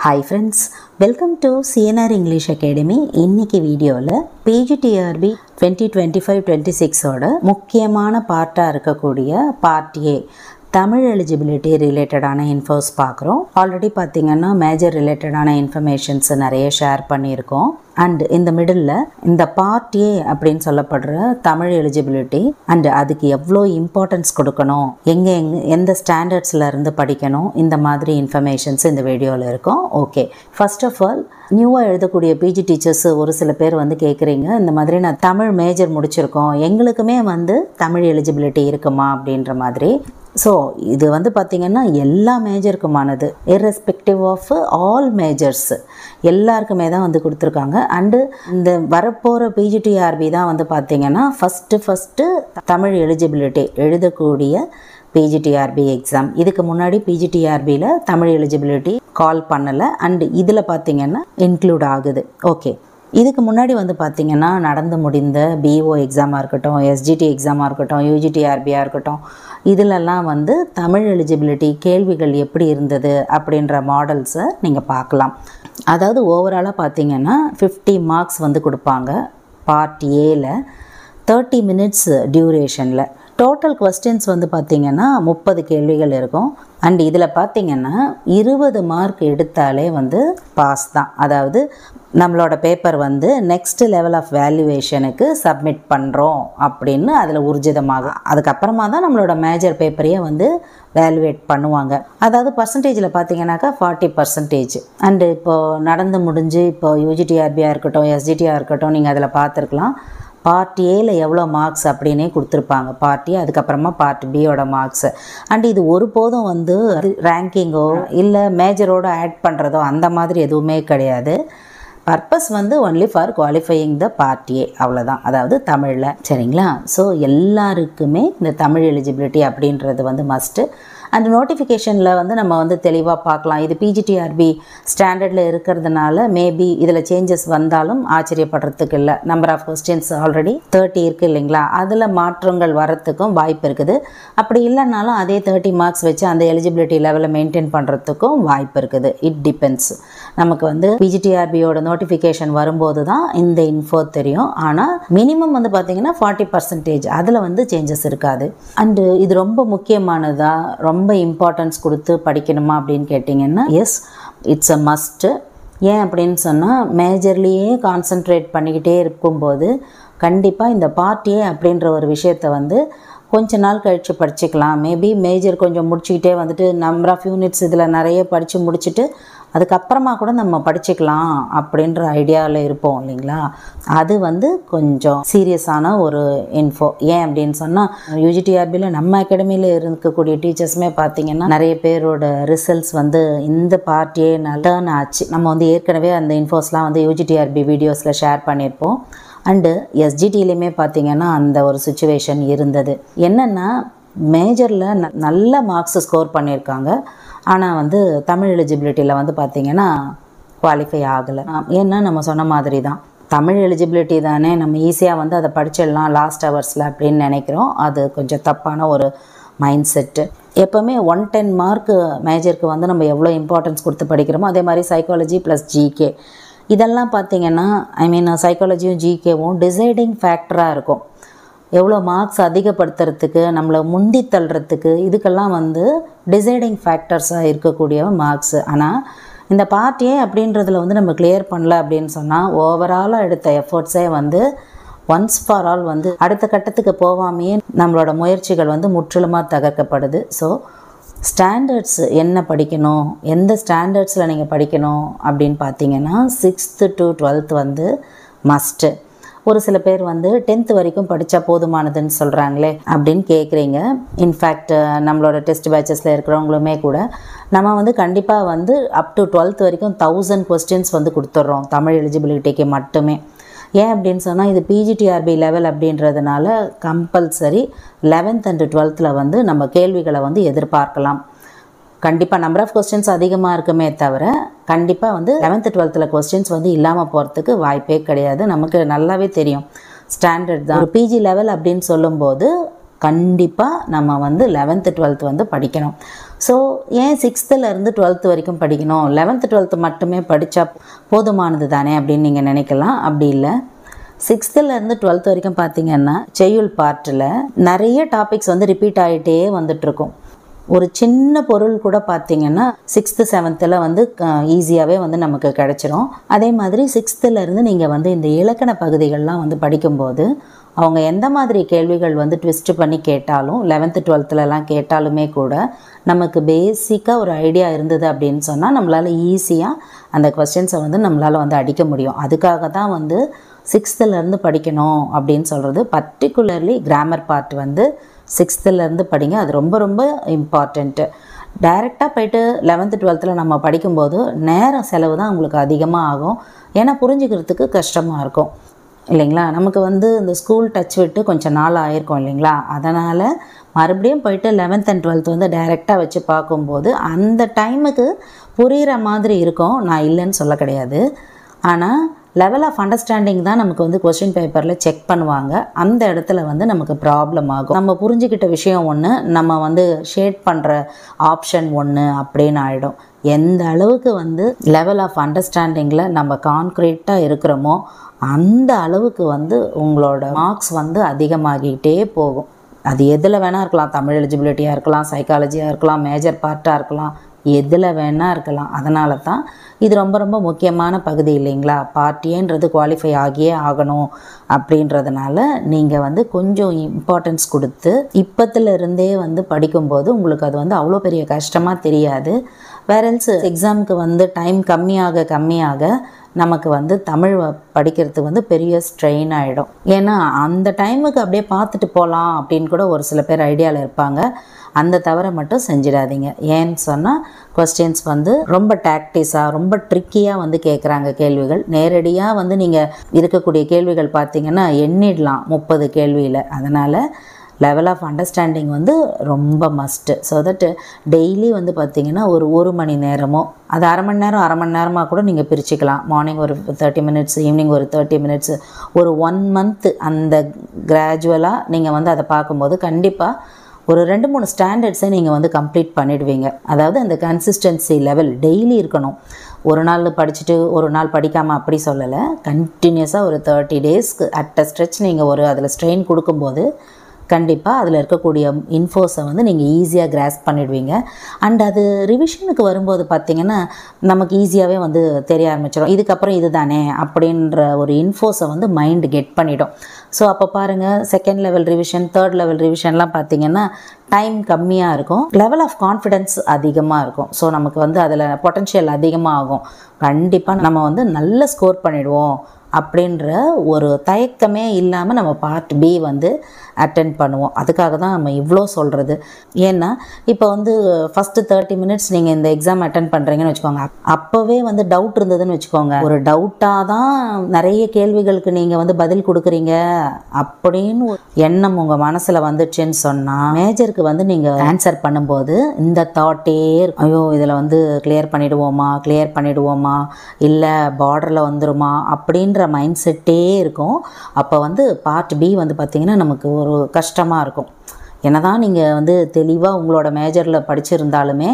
Hi friends, welcome to CNR English Academy. இன்னைக்கு வீடியோவில் PGTRB 2025-26 ஓட முக்கியமான பார்ட்டாக இருக்கக்கூடிய பார்ட் A தமிழ் எலிஜிபிலிட்டி ரிலேட்டடான இன்ஃபோஸ் பார்க்குறோம். ஆல்ரெடி பார்த்திங்கன்னா மேஜர் ரிலேட்டடான இன்ஃபர்மேஷன்ஸ் நிறைய ஷேர் பண்ணியிருக்கோம். அண்ட் இந்த மிடில் இந்த பார்ட் A அப்படின்னு சொல்லப்படுற தமிழ் எலிஜிபிலிட்டி அண்ட் அதுக்கு எவ்வளோ இம்பார்ட்டன்ஸ் கொடுக்கணும், எந்த ஸ்டாண்டர்ட்ஸில் இருந்து படிக்கணும், இந்த மாதிரி இன்ஃபர்மேஷன்ஸ் இந்த வீடியோவில் இருக்கும். ஓகே, ஃபர்ஸ்ட் ஆஃப் ஆல் நியூவாக எழுதக்கூடிய பிஜி டீச்சர்ஸ் ஒரு சில பேர் வந்து கேட்குறீங்க, இந்த மாதிரி நான் தமிழ் மேஜர் முடிச்சிருக்கோம், எங்களுக்குமே வந்து தமிழ் எலிஜிபிலிட்டி இருக்குமா அப்படின்ற மாதிரி. ஸோ இது வந்து பார்த்திங்கன்னா எல்லா மேஜருக்குமானது, இர்ரெஸ்பெக்டிவ் ஆஃப் ஆல் மேஜர்ஸ் எல்லாருக்குமே தான் வந்து கொடுத்துருக்காங்க. அண்டு இந்த வரப்போகிற பிஜிடிஆர்பி தான் வந்து பார்த்திங்கன்னா ஃபஸ்ட்டு தமிழ் எலிஜிபிலிட்டி எழுதக்கூடிய பிஜிடிஆர்பி எக்ஸாம். இதுக்கு முன்னாடி பிஜிடிஆர்பியில் தமிழ் எலிஜிபிலிட்டி கால் பண்ணலை அண்டு இதில் பார்த்திங்கன்னா இன்க்ளூட் ஆகுது. ஓகே, இதுக்கு முன்னாடி வந்து பார்த்திங்கன்னா நடந்து முடிந்த பிஓ எக்ஸாமாக இருக்கட்டும், எஸ்ஜிடி எக்ஸாமாக இருக்கட்டும், யூஜிடிஆர்பியாக இருக்கட்டும், இதிலெல்லாம் வந்து தமிழ் எலிஜிபிலிட்டி கேள்விகள் எப்படி இருந்தது அப்படின்ற மாடல்ஸை நீங்கள் பார்க்கலாம். அதாவது ஓவராலாக பார்த்திங்கன்னா 50 மார்க்ஸ் வந்து கொடுப்பாங்க பார்ட் ஏல 30 மினிட்ஸ் டியூரேஷனில். டோட்டல் கொஸ்டின்ஸ் வந்து பார்த்திங்கன்னா 30 கேள்விகள் இருக்கும். அண்ட் இதில் பார்த்திங்கன்னா 20 மார்க் எடுத்தாலே வந்து பாஸ் தான். அதாவது நம்மளோட பேப்பர் வந்து நெக்ஸ்ட் லெவல் ஆஃப் வேல்யூவேஷனுக்கு சப்மிட் பண்ணுறோம் அப்படின்னு அதில் ஊர்ஜிதமாகும். அதுக்கப்புறமா தான் நம்மளோட மேஜர் பேப்பரையே வந்து வேல்யூவேட் பண்ணுவாங்க. அதாவது பர்சன்டேஜில் பார்த்திங்கனாக்கா 40%. அண்டு இப்போது நடந்து முடிஞ்சு இப்போ யூஜிடிஆர்பியாக இருக்கட்டும், எஸ்ஜிடியாக இருக்கட்டும், நீங்கள் அதில் பார்த்துருக்கலாம் பார்ட் ஏல எவ்வளோ மார்க்ஸ் அப்படின்னே கொடுத்துருப்பாங்க. பார்ட் ஏ, அதுக்கப்புறமா பார்ட் பியோட மார்க்ஸு. அண்ட் இது ஒருபோதும் வந்து ரேங்கிங்கோ இல்லை மேஜரோடு ஆட் பண்ணுறதோ அந்த மாதிரி எதுவுமே கிடையாது. பர்பஸ் வந்து only for qualifying the part A, அவ்வளோதான். அதாவது தமிழில், சரிங்களா? ஸோ எல்லாருக்குமே இந்த தமிழ் எலிஜிபிலிட்டி அப்படின்றது வந்து மஸ்ட்டு. அந்த நோட்டிஃபிகேஷனில் வந்து நம்ம வந்து தெளிவாக பார்க்கலாம். இது பிஜிடிஆர்பி ஸ்டாண்டர்டில் இருக்கிறதுனால மேபி இதில் சேஞ்சஸ் வந்தாலும் ஆச்சரியப்படுறதுக்கு இல்லை. நம்பர் ஆஃப் கொஸ்டின்ஸ் ஆல்ரெடி 30 இருக்குது இல்லைங்களா, அதில் மாற்றங்கள் வரத்துக்கும் வாய்ப்பு இருக்குது. அப்படி இல்லைனாலும் அதே 30 மார்க்ஸ் வச்சு அந்த எலிஜிபிலிட்டி லெவலில் மெயின்டைன் பண்ணுறதுக்கும் வாய்ப்பு இருக்குது. It depends. நமக்கு வந்து பிஜிடிஆர்பியோட நோட்டிஃபிகேஷன் வரும்போது தான் இந்த இன்ஃபோ தெரியும். ஆனால் மினிமம் வந்து பார்த்திங்கன்னா 40%, அதில் வந்து சேஞ்சஸ் இருக்காது. அண்டு இது ரொம்ப முக்கியமானதாக, ரொம்ப இம்பார்ட்டன்ஸ் கொடுத்து படிக்கணுமா அப்படின்னு கேட்டிங்கன்னா எஸ், இட்ஸ் அ மஸ்ட்டு. ஏன் அப்படின்னு சொன்னால் மேஜர்லேயே கான்சன்ட்ரேட் பண்ணிக்கிட்டே இருக்கும்போது கண்டிப்பாக இந்த பார்ட் ஏ அப்படின்ற ஒரு விஷயத்தை வந்து கொஞ்ச நாள் கழித்து படிச்சுக்கலாம். மேபி மேஜர் கொஞ்சம் முடிச்சுக்கிட்டே வந்துட்டு நம்பர் ஆஃப் யூனிட்ஸ் இதில் நிறைய படித்து முடிச்சுட்டு அதுக்கப்புறமா கூட நம்ம படிச்சுக்கலாம் அப்படின்ற ஐடியாவில் இருப்போம் இல்லைங்களா. அது வந்து கொஞ்சம் சீரியஸான ஒரு இன்ஃபோ. ஏன் அப்படின்னு சொன்னால் யூஜிடிஆர்பியில் நம்ம அகாடமியில் இருக்கக்கூடிய டீச்சர்ஸுமே பார்த்திங்கன்னா நிறைய பேரோட ரிசல்ட்ஸ் வந்து இந்த பார்ட்டியே டர்ன் ஆச்சு. நம்ம வந்து ஏற்கனவே அந்த இன்ஃபோஸ்லாம் வந்து யூஜிடிஆர்பி வீடியோஸில் ஷேர் பண்ணியிருப்போம். அண்டு எஸ்ஜிடிலையுமே பார்த்திங்கன்னா அந்த ஒரு சுச்சுவேஷன் இருந்தது. என்னென்னா மேஜரில் நல்ல மார்க்ஸ் ஸ்கோர் பண்ணியிருக்காங்க, ஆனால் வந்து தமிழ் எலிஜிபிலிட்டியில் வந்து பார்த்திங்கன்னா குவாலிஃபை ஆகலை. ஏன்னா நம்ம சொன்ன மாதிரி தான், தமிழ் எலிஜிபிலிட்டி தானே, நம்ம ஈஸியாக வந்து அதை படிச்சிடலாம் லாஸ்ட் ஹவர்ஸில் அப்படின்னு நினைக்கிறோம். அது கொஞ்சம் தப்பான ஒரு மைண்ட் செட்டு. எப்போவுமே 110 மார்க்கு மேஜருக்கு வந்து நம்ம எவ்வளோ இம்பார்ட்டன்ஸ் கொடுத்து படிக்கிறோமோ அதே மாதிரி சைக்காலஜி ப்ளஸ் ஜிகே இதெல்லாம் பார்த்திங்கன்னா சைக்காலஜியும் ஜிகேவும் டிசைடிங் ஃபேக்டராக இருக்கும். எவ்வளோ மார்க்ஸ் அதிகப்படுத்துறதுக்கு, நம்மளை முந்தி தள்ளுறதுக்கு, இதுக்கெல்லாம் வந்து டிசைடிங் ஃபேக்டர்ஸாக இருக்கக்கூடிய மார்க்ஸு. ஆனால் இந்த பார்ட் ஏ அப்படின்றதில் வந்து நம்ம கிளியர் பண்ணல அப்படின்னு சொன்னால் ஓவராலாக எடுத்த எஃபர்ட்ஸே வந்து ஒன்ஸ் ஃபார் ஆல் வந்து அடுத்த கட்டத்துக்கு போகாமையே நம்மளோட முயற்சிகள் வந்து முற்றிலுமாக தகர்க்கப்படுது. ஸோ ஸ்டாண்டர்ட்ஸ் என்ன படிக்கணும், எந்த ஸ்டாண்டர்ட்ஸில் நீங்கள் படிக்கணும் அப்படின்னு பார்த்தீங்கன்னா 6th to 12th வந்து மஸ்ட்டு. ஒரு சில பேர் வந்து 10th வரைக்கும் படித்தா போதுமானதுன்னு சொல்கிறாங்களே அப்படின்னு கேட்குறீங்க. இன்ஃபேக்ட் நம்மளோட டெஸ்ட் பேச்சஸில் இருக்கிறவங்களுமே கூட நம்ம வந்து கண்டிப்பாக வந்து அப் டு 12th வரைக்கும் 1000 கொஸ்டின்ஸ் வந்து கொடுத்துட்றோம் தமிழ் எலிஜிபிலிட்டிக்கு மட்டுமே. ஏன் அப்படின்னு சொன்னால் இது பிஜிடிஆர்பி லெவல் அப்படின்றதுனால கம்பல்சரி 11th and 12th வந்து நம்ம கேள்விகளை வந்து எதிர்பார்க்கலாம். கண்டிப்பாக நம்பர் ஆஃப் கொஸ்டின்ஸ் அதிகமாக இருக்குமே தவிர கண்டிப்பாக வந்து 11th 12th கொஸ்டின்ஸ் வந்து இல்லாமல் போகிறதுக்கு வாய்ப்பே கிடையாது. நமக்கு நல்லாவே தெரியும் ஸ்டாண்டர்ட் தான். ஒரு பிஜி லெவல் அப்படின்னு சொல்லும்போது கண்டிப்பாக நம்ம வந்து 11th 12th வந்து படிக்கணும். ஸோ ஏன் 6th to 12th வரைக்கும் படிக்கணும், 11th 12th மட்டுமே படித்தா போதுமானது தானே அப்படின்னு நீங்கள் நினைக்கலாம். அப்படி இல்லை. 6th to 12th வரைக்கும் பார்த்திங்கன்னா செய்யுள் பார்ட்டில் நிறைய டாபிக்ஸ் வந்து ரிப்பீட் ஆகிட்டே வந்துட்டுருக்கும். ஒரு சின்ன பொருள் கூட பார்த்திங்கன்னா 6th 7th வந்து ஈஸியாகவே வந்து நமக்கு கிடச்சிரும். அதே மாதிரி 6th நீங்கள் வந்து இந்த இலக்கண பகுதிகள்லாம் வந்து படிக்கும்போது அவங்க எந்த மாதிரி கேள்விகள் வந்து ட்விஸ்ட் பண்ணி கேட்டாலும் 11th 12thலாம் கேட்டாலுமே கூட நமக்கு பேசிக்காக ஒரு ஐடியா இருந்தது அப்படின்னு சொன்னால் நம்மளால் ஈஸியாக அந்த கொஸ்டின்ஸை வந்து நம்மளால் வந்து அடிக்க முடியும். அதுக்காக தான் வந்து 6th படிக்கணும் அப்படின்னு சொல்கிறது. பர்டிகுலர்லி கிராமர் பார்ட் வந்து 6th படிங்க. அது ரொம்ப ரொம்ப இம்பார்ட்டண்ட்டு. டைரெக்டாக போய்ட்டு 11th 12th நம்ம படிக்கும்போது நேரம் செலவு தான் உங்களுக்கு அதிகமாக ஆகும். ஏன்னா புரிஞ்சுக்கிறதுக்கு கஷ்டமாக இருக்கும் இல்லைங்களா. நமக்கு வந்து இந்த ஸ்கூல் டச் விட்டு கொஞ்சம் நாள் ஆயிருக்கும் இல்லைங்களா. அதனால் மறுபடியும் போயிட்டு 11th and 12th வந்து டைரெக்டாக வச்சு பார்க்கும்போது அந்த டைமுக்கு புரிகிற மாதிரி இருக்கும். நான் இல்லைன்னு சொல்ல கிடையாது. ஆனால் லெவல் ஆஃப் அண்டர்ஸ்டாண்டிங் தான் நமக்கு வந்து கொஸ்டின் பேப்பரில் செக் பண்ணுவாங்க. அந்த இடத்துல வந்து நமக்கு ப்ராப்ளம் ஆகும். நம்ம புரிஞ்சுக்கிட்ட விஷயம் ஒன்று, நம்ம வந்து ஷேட் பண்ணுற ஆப்ஷன் ஒன்று அப்படின்னு ஆகிடும். எந்த அளவுக்கு வந்து லெவல் ஆஃப் அண்டர்ஸ்டாண்டிங்கில் நம்ம கான்க்ரீட்டாக இருக்கிறோமோ அந்த அளவுக்கு வந்து உங்களோட மார்க்ஸ் வந்து அதிகமாகிட்டே போகும். அது எதில் வேணால் இருக்கலாம். தமிழ் எலிஜிபிலிட்டியாக இருக்கலாம், சைக்காலஜியாக இருக்கலாம், மேஜர் பார்ட்டாக இருக்கலாம், எதில் வேணால் இருக்கலாம். அதனால தான் இது ரொம்ப ரொம்ப முக்கியமான பகுதி இல்லைங்களா. பார்ட் ஏன்றது குவாலிஃபை ஆகியே ஆகணும் அப்படின்றதுனால நீங்கள் வந்து கொஞ்சம் இம்பார்ட்டன்ஸ் கொடுத்து இப்போத்துலேருந்தே வந்து படிக்கும்போது உங்களுக்கு அது வந்து அவ்வளோ பெரிய கஷ்டமாக தெரியாது. வேறெல்ஸ் எக்ஸாமுக்கு வந்து டைம் கம்மியாக நமக்கு வந்து தமிழ் படிக்கிறதுக்கு வந்து பெரிய ஸ்ட்ரெயின் ஆகிடும். ஏன்னா அந்த டைமுக்கு அப்படியே பார்த்துட்டு போகலாம் அப்படின்னு கூட ஒரு சில பேர் ஐடியாவில் இருப்பாங்க. அந்த தவறை மட்டும் செஞ்சிடாதீங்க. ஏன்னு சொன்னால் கொஸ்டின்ஸ் வந்து ரொம்ப டாக்டிஸாக ரொம்ப ட்ரிக்கியாக வந்து கேட்குறாங்க கேள்விகள். நேரடியாக வந்து நீங்கள் இருக்கக்கூடிய கேள்விகள் பார்த்திங்கன்னா எண்ணிடலாம் 30 கேள்வியில். அதனால் லெவல் ஆஃப் அண்டர்ஸ்டாண்டிங் வந்து ரொம்ப மஸ்ட்டு. ஸோ தட் டெய்லி வந்து பார்த்திங்கன்னா ஒரு மணி நேரமோ, அது அரை மணி நேரமாக கூட நீங்கள் பிரிச்சுக்கலாம். மார்னிங் ஒரு 30 minutes, ஈவினிங் ஒரு 30 minutes, ஒரு 1 month அந்த கிராஜுவலாக நீங்கள் வந்து அதை பார்க்கும்போது கண்டிப்பாக ஒரு 2-3 ஸ்டாண்டர்ட்ஸை நீங்கள் வந்து கம்ப்ளீட் பண்ணிடுவீங்க. அதாவது அந்த கன்சிஸ்டன்சி லெவல் டெய்லி இருக்கணும். ஒரு நாள் படிச்சுட்டு ஒரு நாள் படிக்காமல் அப்படி சொல்லலை. கண்டினியூஸாக ஒரு 30 daysக்கு அட் அ ஸ்ட்ரெச் நீங்கள் ஒரு அதில் ஸ்ட்ரெயின் கொடுக்கும்போது கண்டிப்பாக அதில் இருக்கக்கூடிய இன்ஃபோஸை வந்து நீங்கள் ஈஸியாக கிராஸ்ப் பண்ணிடுவீங்க. அண்ட் அது ரிவிஷனுக்கு வரும்போது பார்த்திங்கன்னா நமக்கு ஈஸியாகவே வந்து தெரிய ஆரம்பிச்சிடும். இதுக்கப்புறம் இது தானே அப்படின்ற ஒரு இன்ஃபோஸை வந்து மைண்டு கெட் பண்ணிடும். ஸோ அப்போ பாருங்கள், 2nd level revision 3rd level ரிவிஷன்லாம் பார்த்திங்கன்னா டைம் கம்மியாக இருக்கும், லெவல் ஆஃப் கான்ஃபிடென்ஸ் அதிகமாக இருக்கும். ஸோ நமக்கு வந்து அதில் பொட்டன்ஷியல் அதிகமாக ஆகும். கண்டிப்பாக நம்ம வந்து நல்ல ஸ்கோர் பண்ணிடுவோம் அப்படின்ற ஒரு தயக்கமே இல்லாமல் நம்ம பார்ட் பி வந்து அட்டென்ட் பண்ணுவோம். அதுக்காக தான் நம்ம இவ்வளோ சொல்கிறது. ஏன்னா இப்போ வந்து ஃபஸ்ட்டு 30 minutes நீங்கள் இந்த எக்ஸாம் அட்டென்ட் பண்ணுறீங்கன்னு வச்சுக்கோங்க. அப்போவே வந்து டவுட் இருந்ததுன்னு வச்சுக்கோங்க. ஒரு டவுட்டாக தான் நிறைய கேள்விகளுக்கு நீங்கள் வந்து பதில் கொடுக்குறீங்க அப்படின்னு எண்ணம் உங்கள் மனசில் வந்துடுச்சுன்னு சொன்னால் மேஜருக்கு வந்து நீங்கள் ஆன்சர் பண்ணும்போது இந்த தாட்டே ஐயோ இதில் வந்து கிளியர் பண்ணிடுவோமா இல்லை பார்டரில் வந்துருமா அப்படின்ற மைண்ட் செட்டே இருக்கும். அப்போ வந்து பார்ட் பி வந்து பார்த்திங்கன்னா நமக்கு ஒரு கஷ்டமாக இருக்கும். என்னதான் நீங்கள் வந்து தெளிவாக உங்களோட மேஜரில் படிச்சிருந்தாலுமே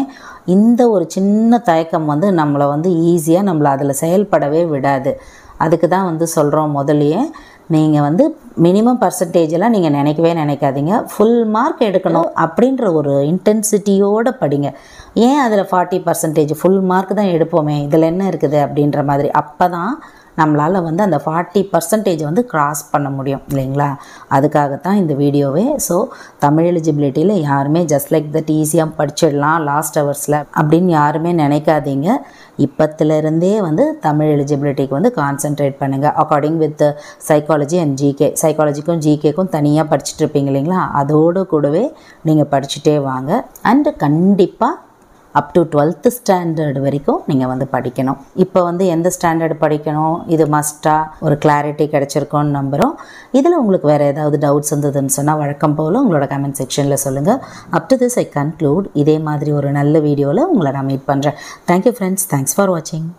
இந்த ஒரு சின்ன தயக்கம் வந்து நம்மளை வந்து ஈஸியாக நம்மளை அதில் செயல்படவே விடாது. அதுக்கு தான் வந்து சொல்கிறோம் முதலையே நீங்கள் வந்து மினிமம் பர்சன்டேஜெல்லாம் நீங்கள் நினைக்காதீங்க. ஃபுல் மார்க் எடுக்கணும் அப்படின்ற ஒரு இன்டென்சிட்டியோடு படிங்க. ஏன் அதில் 40% ஃபுல் மார்க் தான் எடுப்போமே, இதில் என்ன இருக்குது அப்படின்ற மாதிரி. அப்போ தான் நம்மளால் வந்து அந்த 40% வந்து கிராஸ் பண்ண முடியும் இல்லைங்களா. அதுக்காகத்தான் இந்த வீடியோவே. ஸோ தமிழ் எலிஜிபிலிட்டியில் யாருமே ஜஸ்ட் லைக் தட் ஈஸியாக படிச்சிடலாம் லாஸ்ட் ஹவர்ஸில் அப்படின்னு யாருமே நினைக்காதீங்க. இப்போத்துலேருந்தே வந்து தமிழ் எலிஜிபிலிட்டிக்கு வந்து கான்சென்ட்ரேட் பண்ணுங்கள். According with psychology and GK. சைக்காலஜிக்கும் ஜிகேக்கும் தனியாக படிச்சுட்டு இருப்பீங்க இல்லைங்களா, அதோடு கூடவே நீங்கள் படிச்சுட்டே வாங்க. அண்டு கண்டிப்பாக அப் டு 12th standard வரைக்கும் நீங்கள் வந்து படிக்கணும். இப்போ வந்து எந்த ஸ்டாண்டர்டு படிக்கணும் இது மஸ்ட்டாக ஒரு கிளாரிட்டி கிடச்சிருக்கோன்னு நம்புகிறோம். இதில் உங்களுக்கு வேறு ஏதாவது டவுட்ஸ் இருந்ததுன்னு சொன்னால் வழக்கம் போல் உங்களோட கமெண்ட் செக்ஷனில் சொல்லுங்கள். Up to this I conclude. இதே மாதிரி ஒரு நல்ல வீடியோவில் உங்களை நான் மீட் பண்ணுறேன். Thank you friends. தேங்க்ஸ் ஃபார் வாட்சிங்.